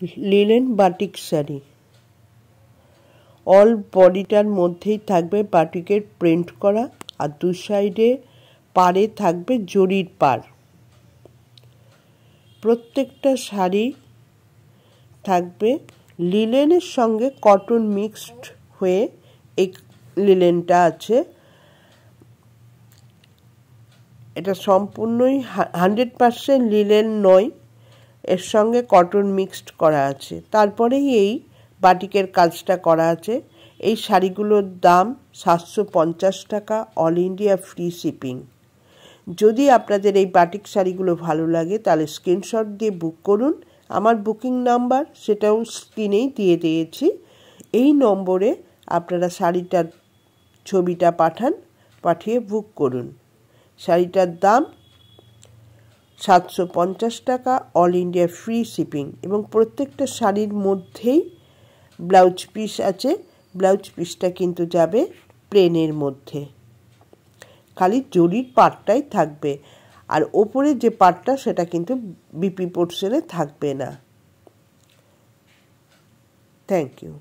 Linen batik sari. All বডিটার মধ্যেই থাকবে বাটিকের প্রিন্ট করা, আর দু সাইডে পাড়ে থাকবে জরির পাড়। প্রত্যেকটা শাড়ি থাকবে লিনেনের সঙ্গে কটন মিক্সড হয়ে এই লিনেনটা আছে। এটা সম্পূর্ণই 100% লিনেন নয়, এর সঙ্গে কটন মিক্সড করা আছে। তারপরেই এই বাটিকের কাজটা করা আছে। এই শাড়িগুলোর দাম 750 টাকা, অল ইন্ডিয়া ফ্রি শিপিং। যদি আপনাদের এই বাটিক শাড়িগুলো ভালো লাগে তাহলে স্ক্রিনশট দিয়ে বুক করুন। আমার বুকিং নাম্বার সেটাও স্ক্রিনেই দিয়ে দিয়েছি। এই নম্বরে আপনারা শাড়িটার ছবিটা পাঠিয়ে বুক করুন। শাড়িটার দাম 750 টাকা, অল ইন্ডিয়া ফ্রি শিপিং, এবং প্রত্যেকটা শাড়ির মধ্যেই ব্লাউজ পিস আছে। ব্লাউজ পিসটা কিন্তু যাবে প্লেনের মধ্যে, খালি জরির পাটটাই থাকবে, আর ওপরে যে পাটটা সেটা কিন্তু বিপি পোর্শনে থাকবে না। Thank you.